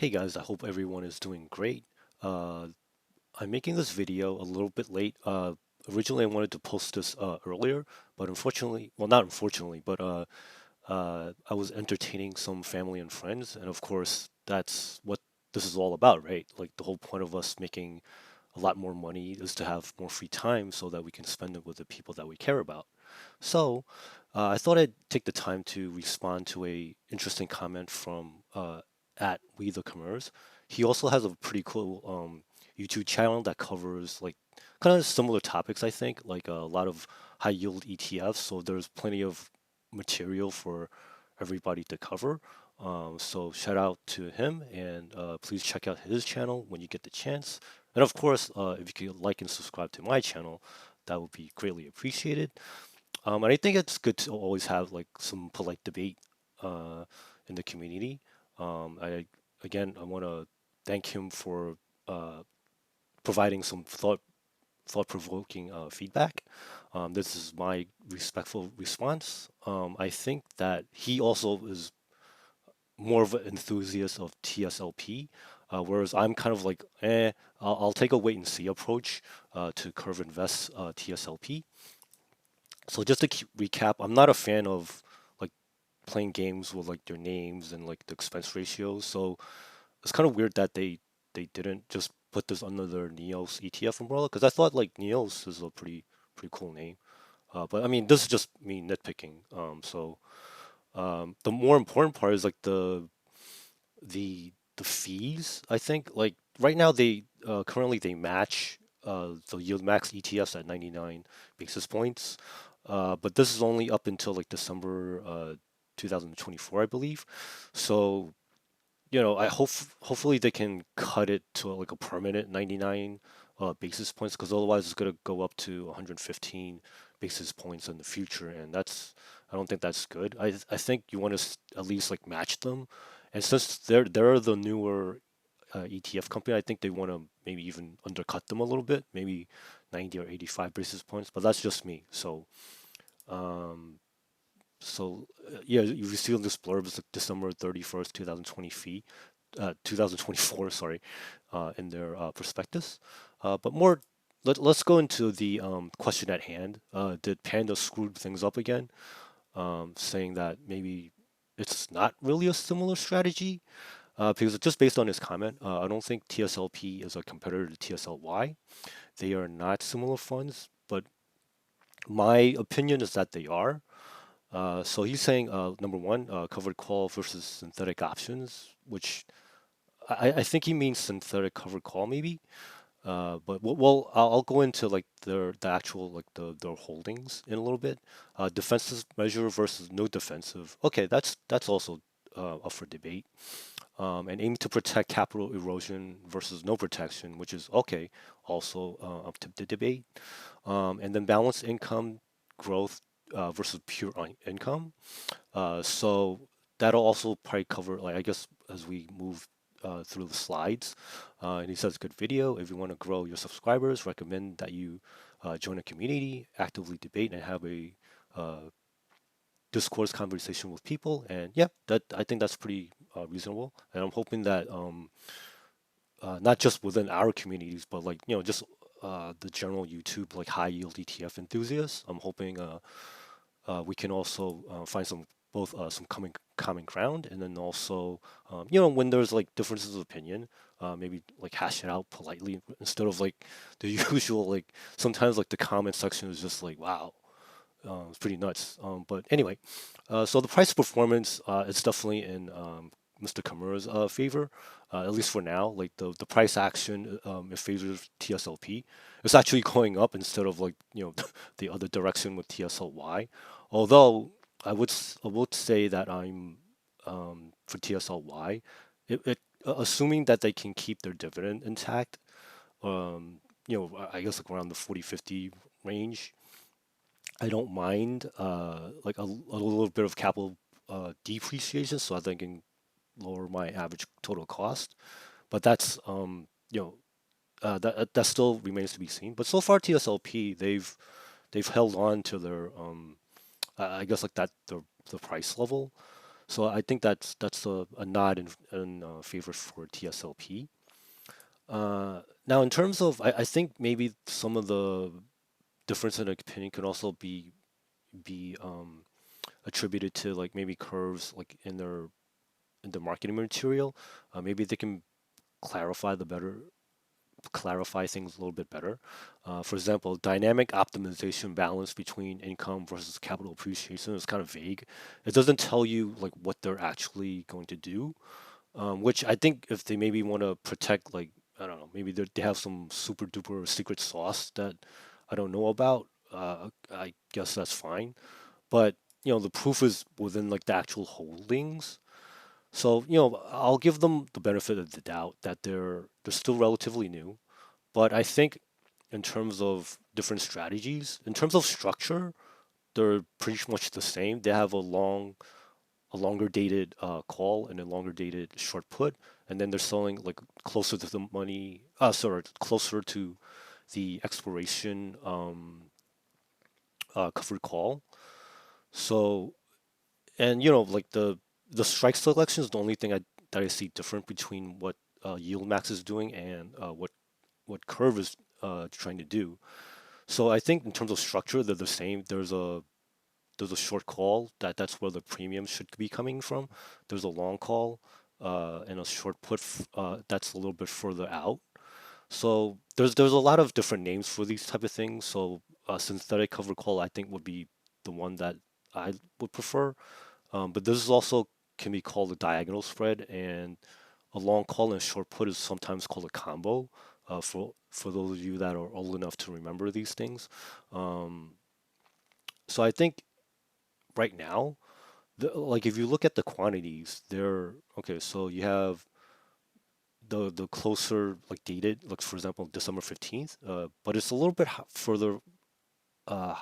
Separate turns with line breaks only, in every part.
Hey guys, I hope everyone is doing great. Uh, I'm making this video a little bit late. Originally, I wanted to post this earlier, but unfortunately, well, not unfortunately, but I was entertaining some family and friends, and of course, that's what this is all about, right? Like the whole point of us making a lot more money is to have more free time so that we can spend it with the people that we care about. So, I thought I'd take the time to respond to a interesting comment from at Wethekhmers. He also has a pretty cool YouTube channel that covers like kind of similar topics, I think, like a lot of high yield ETFs. So there's plenty of material for everybody to cover. So shout out to him and please check out his channel when you get the chance. And of course, if you could like and subscribe to my channel, that would be greatly appreciated. And I think it's good to always have like some polite debate uh, in the community. I again, I want to thank him for uh, providing some thought-provoking feedback. This is my respectful response. I think that he also is more of an enthusiast of TSLP, whereas I'm kind of like, I'll take a wait and see approach to Curve Invest TSLP. So just to recap, I'm not a fan of like playing games with like their names and like the expense ratios. So it's kind of weird that they didn't just put this under their Neos ETF umbrella because I thought like Neos is a pretty cool name. But I mean, this is just me nitpicking. The more important part is like the fees. I think like right now they currently they match the Yieldmax ETFs at 99 basis points, but this is only up until like December 2024, I believe. So I hopefully they can cut it to like a permanent 99 basis points because otherwise it's gonna go up to 115 basis points in the future, and I don't think that's good. I think you want to at least like match them, and since they're the newer ETF company, I think they want to maybe even undercut them a little bit, maybe 90 or 85 basis points, but that's just me. Um, yeah, you received this blurb is like December 31st, 2020 fee, 2024, sorry, in their prospectus. But more, let's go into the question at hand. Did Panda screwed things up again, saying that maybe it's not really a similar strategy? Because just based on his comment, I don't think TSLP is a competitor to TSLY. They are not similar funds, but my opinion is that they are. So he's saying number one, covered call versus synthetic options, which I think he means synthetic covered call maybe. But well, I'll go into like the actual like their holdings in a little bit. Defensive measure versus no defensive. Okay, that's also up for debate. And aim to protect capital erosion versus no protection, which is okay, also up to the debate. And then balanced income growth versus pure income. So that'll also probably cover, like, I guess, as we move through the slides. And he says, good video. If you want to grow your subscribers, recommend that you join a community, actively debate, and have a discourse conversation with people. And yeah, that I think that's pretty reasonable. And I'm hoping that not just within our communities, but like, just the general YouTube, like high yield ETF enthusiasts. I'm hoping we can also find some common ground, and then also when there's like differences of opinion, maybe like hash it out politely instead of like the usual like sometimes like the comment section is just like wow, it's pretty nuts. But anyway, so the price performance it's definitely in Mr. Kamura's favor, at least for now. Like the price action it favors TSLP. It's actually going up instead of like the other direction with TSLY. Although I would say that I'm for TSLY, assuming that they can keep their dividend intact, I guess like around the 40-50 range. I don't mind like a little bit of capital depreciation, so I think I can lower my average total cost. But that's that still remains to be seen. But so far, TSLP they've held on to their I guess like that the price level. So I think that's a nod in favor for TSLP. Now, in terms of, I think maybe some of the difference in opinion could also be attributed to like maybe curves like in their marketing material. Maybe they can clarify the better clarify things a little bit better. For example, dynamic optimization balance between income versus capital appreciation is kind of vague. It doesn't tell you like what they're actually going to do, which I think if they maybe want to protect, like, I don't know, maybe they have some super duper secret sauce that I don't know about. I guess that's fine, but the proof is within like the actual holdings. So I'll give them the benefit of the doubt that they're still relatively new, but I think in terms of different strategies, in terms of structure, they're pretty much the same. They have a longer dated call and a longer dated short put, and then they're selling like closer to the money. Sorry, closer to the expiration covered call. So, and like the strike selection is the only thing that I see different between what Yieldmax is doing and what Curve is trying to do. So I think in terms of structure, they're the same. There's a short call that's where the premium should be coming from. There's a long call and a short put that's a little bit further out. So there's a lot of different names for these type of things. So synthetic cover call I think would be the one that I would prefer. But this is also can be called a diagonal spread, and a long call and short put is sometimes called a combo. For those of you that are old enough to remember these things, um, so I think right now, like if you look at the quantities, they're okay. So you have the closer like dated, like for example December 15th, but it's a little bit further. Uh,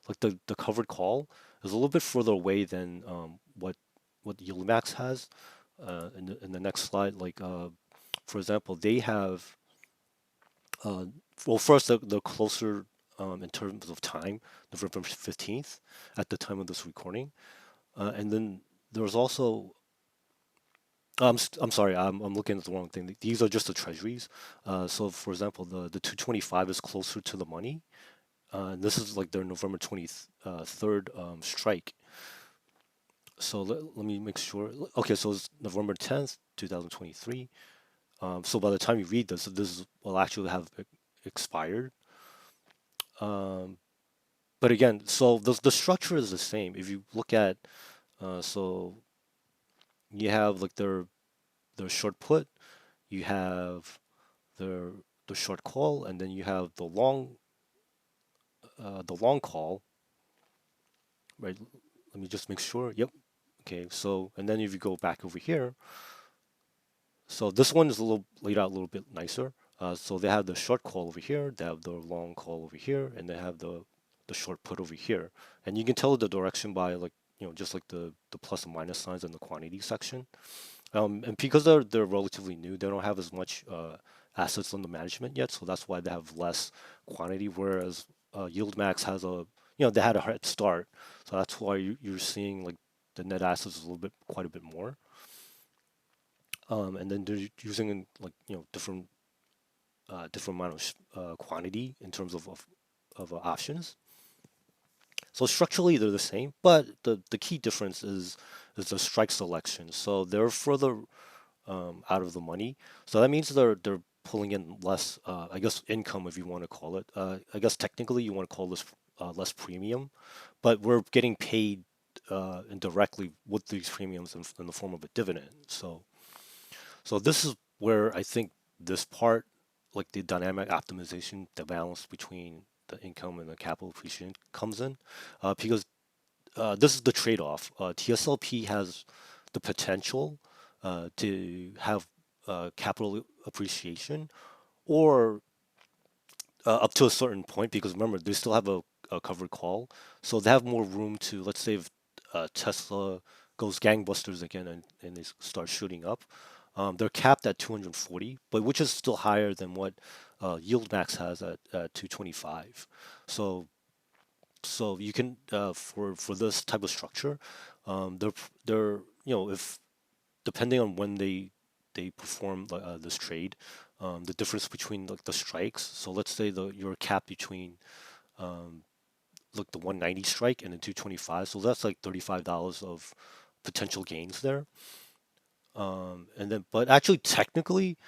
like the covered call is a little bit further away than what Yieldmax has. In the next slide, like for example, they have uh, well, first the closer in terms of time, November 15th, at the time of this recording, and then there's also I'm sorry, I'm looking at the wrong thing. These are just the treasuries. So for example, the 225 is closer to the money. And this is like their November 23rd strike. So let me make sure. Okay, so it's November 10th, 2023. So by the time you read this will actually have expired. Um, but again, so the structure is the same. If you look at, so you have like their short put, you have their the short call, and then you have the long call, right? Let me just make sure. Yep. Okay. So and then if you go back over here, so this one is a little laid out a little bit nicer. So they have the short call over here, they have the long call over here, and they have the short put over here. And you can tell the direction by like just like the plus and minus signs in the quantity section. And because they're relatively new, they don't have as much assets under management yet, so that's why they have less quantity. Whereas Yieldmax has they had a head start, so that's why you're seeing like the net assets is a little bit, quite a bit more. And then they're using like different amount of quantity in terms of options. So structurally they're the same, but the key difference is the strike selection. So they're further out of the money. So that means they're pulling in less, I guess, income if you want to call it. I guess technically you want to call this less premium, but we're getting paid indirectly with these premiums in the form of a dividend. So this is where I think this part, like the dynamic optimization, the balance between the income and the capital appreciation comes in, because this is the trade-off. TSLP has the potential to have capital appreciation, or up to a certain point, because remember they still have a covered call, so they have more room to. Let's say if Tesla goes gangbusters again and they start shooting up, they're capped at 240, but which is still higher than what Yieldmax has at 225. So you can for this type of structure, They're they're if depending on when they perform this trade, the difference between like the strikes. So let's say your cap between um, like the 190 strike and the 225. So that's like $35 of potential gains there. And then, but actually, technically,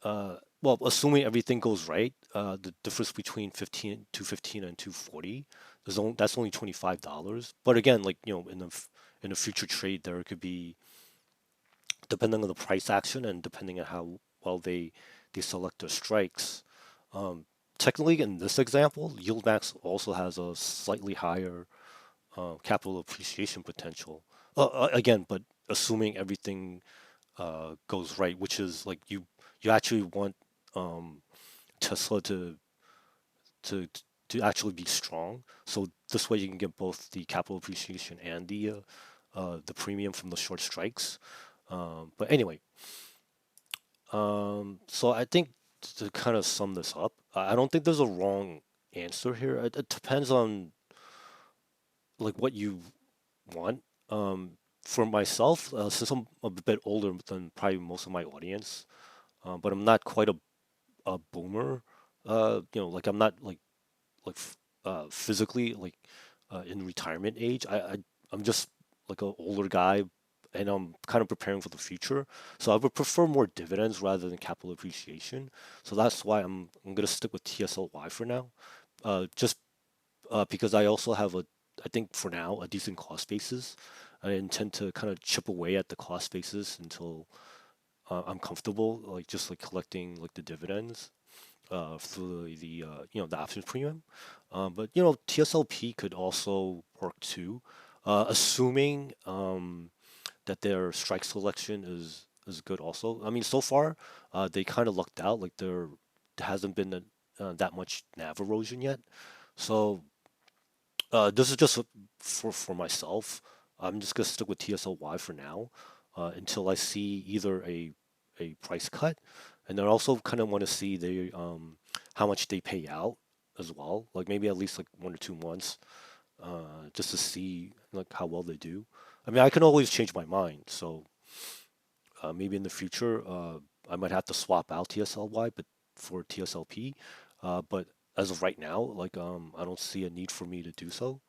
well, assuming everything goes right, the difference between 215 and 240, that's only $25. But again, like in a future trade, there could be depending on the price action and depending on how well they select their strikes. Um, Technically, in this example, Yieldmax also has a slightly higher capital appreciation potential. Again, but assuming everything goes right, which is like you actually want um, Tesla to to actually be strong. So this way you can get both the capital appreciation and the premium from the short strikes. But anyway, so I think to kind of sum this up, I don't think there's a wrong answer here. It depends on like what you want. For myself, since I'm a bit older than probably most of my audience, but I'm not quite a boomer. Like I'm not physically in retirement age. I'm just like an older guy, and I'm kind of preparing for the future. So I would prefer more dividends rather than capital appreciation. So that's why I'm gonna stick with TSLY for now. Just because I also have I think for now a decent cost basis. I intend to kind of chip away at the cost basis until I'm comfortable, like just like collecting like the dividends through the options premium. But TSLP could also work too, assuming that their strike selection is good also. I mean, so far they kind of lucked out. Like there hasn't been that much nav erosion yet. So this is just for myself. I'm just gonna stick with TSLY for now until I see either a price cut, and then I also kind of want to see how much they pay out as well. Like maybe at least like 1 or 2 months, just to see like how well they do. I mean, I can always change my mind. So maybe in the future, I might have to swap out TSLY, but for TSLP. But as of right now, like I don't see a need for me to do so.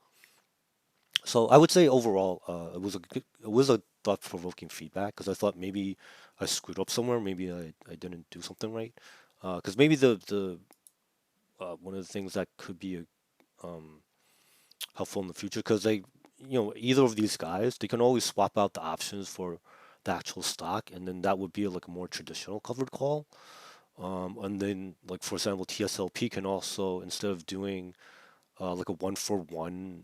So I would say overall, it was a thought-provoking feedback because I thought maybe I screwed up somewhere, maybe I didn't do something right. Because maybe the one of the things that could be um, helpful in the future, because either of these guys, they can always swap out the options for the actual stock, and then that would be like a more traditional covered call. And then, like for example, TSLP can also, instead of doing like a 1-for-1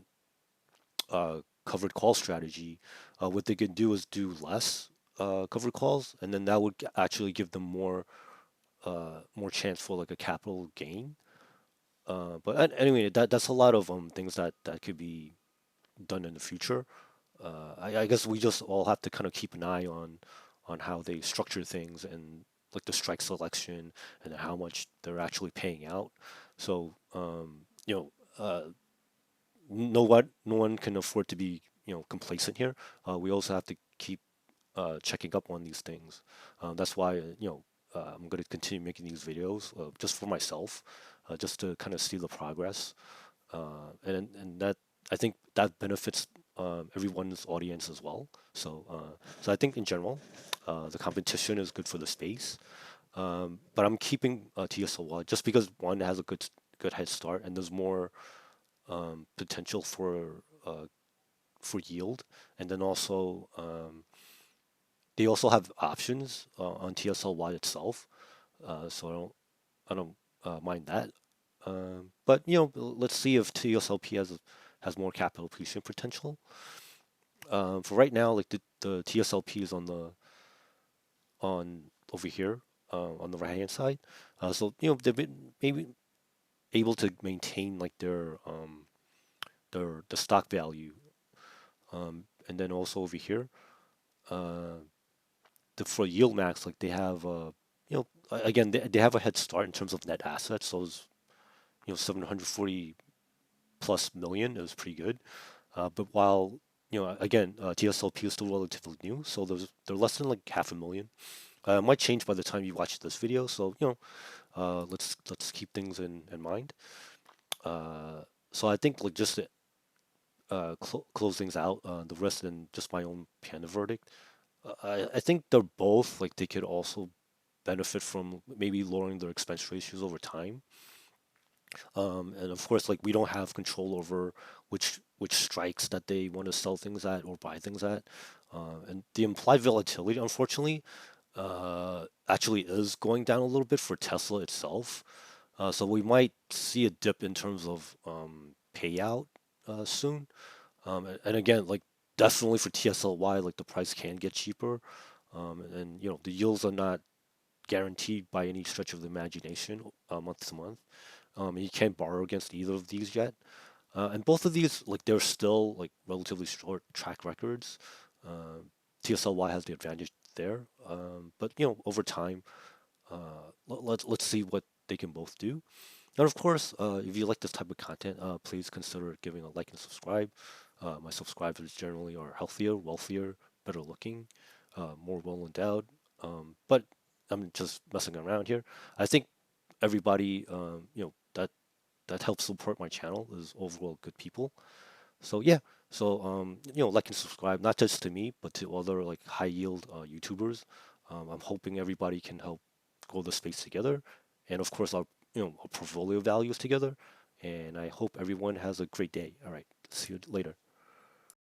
covered call strategy, what they can do is do less covered calls, and then that would actually give them more chance for like a capital gain. But anyway, that's a lot of things that could be done in the future. I guess we just all have to kind of keep an eye on how they structure things and like the strike selection and how much they're actually paying out. So no one can afford to be complacent here. We also have to keep checking up on these things. That's why I'm going to continue making these videos just for myself, just to kind of see the progress, and that I think that benefits everyone's audience as well. So I think in general, the competition is good for the space. But I'm keeping TSLY just because one has a good head start and there's more potential for yield, and then also they also have options on TSLY itself, so I don't mind that. But let's see if TSLP has more capital appreciation potential. For right now, like the TSLP is on over here on the right hand side, so they've been maybe able to maintain like their the stock value, and then also over here. Uh, for Yieldmax, like they have again they have a head start in terms of net assets. So it's 740 plus million is pretty good. But while again, TSLP is still relatively new, so they're less than like half a million. It might change by the time you watch this video, so let's keep things in mind. Uh, so I think like just to close things out, the rest and just my own piano verdict. I think they're both like they could also benefit from maybe lowering their expense ratios over time. And of course, like we don't have control over which strikes that they want to sell things at or buy things at. And the implied volatility, unfortunately, actually is going down a little bit for Tesla itself. So we might see a dip in terms of payout soon. And again, like definitely for TSLY, like the price can get cheaper. And the yields are not guaranteed by any stretch of the imagination month to month. And you can't borrow against either of these yet. And both of these, like they're still like relatively short track records. Uh, TSLY has the advantage there. But over time, let's see what they can both do. And of course, if you like this type of content, please consider giving a like and subscribe. My subscribers generally are healthier, wealthier, better looking, more well endowed. But I'm just messing around here. I think everybody, that helps support my channel is overall good people. So yeah, so like and subscribe not just to me, but to other like high yield YouTubers. I'm hoping everybody can help grow the space together, and of course our portfolio values together. And I hope everyone has a great day. All right, see you later.